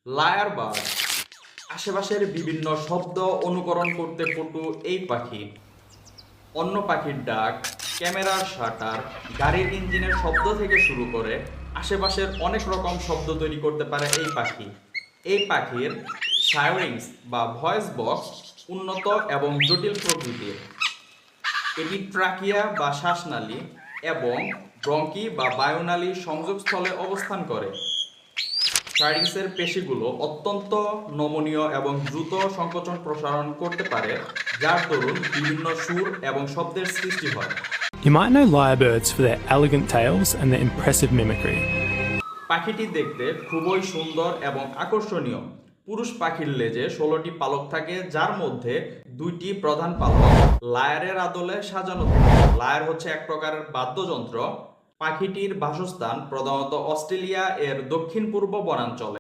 Liar bird আশেপাশের বিভিন্ন শব্দ অনুকরণ করতে পটু এই পাখি। অন্য পাখির ডাক, ক্যামেরার শাটার, গাড়ির ইঞ্জিনের শব্দ থেকে শুরু করে আশেপাশের অনেক রকম শব্দ তৈরি করতে পারে এই পাখি। এই পাখির সাইরিংস বা ভয়েস বক্স উন্নত এবং জটিল প্রকৃতির। এটি ট্রাকিয়া বা শ্বাসনালী এবং ব্রঙ্কি বা বায়ুনালীর সংযোগস্থলে অবস্থান করে। ফায়ারিংসের পেশিগুলো অত্যন্ত নমনীয় এবং দ্রুত সংকোচন প্রসারণ করতে পারে, যার দরুন বিভিন্ন সুর এবং শব্দের সৃষ্টি হয়। You might know lyrebirds for their elegant tails and their impressive mimicry. পাখিটি দেখতে খুবই সুন্দর এবং আকর্ষণীয়। পুরুষ পাখির লেজে 16টি পালক থাকে, যার মধ্যে 2টি প্রধান পালক লায়ারের আদলে সাজানো থাকে। লায়ার হচ্ছে এক প্রকারের বাদ্যযন্ত্র। পাখিটির বাসস্থান প্রধানত অস্ট্রেলিয়া এর দক্ষিণ পূর্ব বনাঞ্চলে।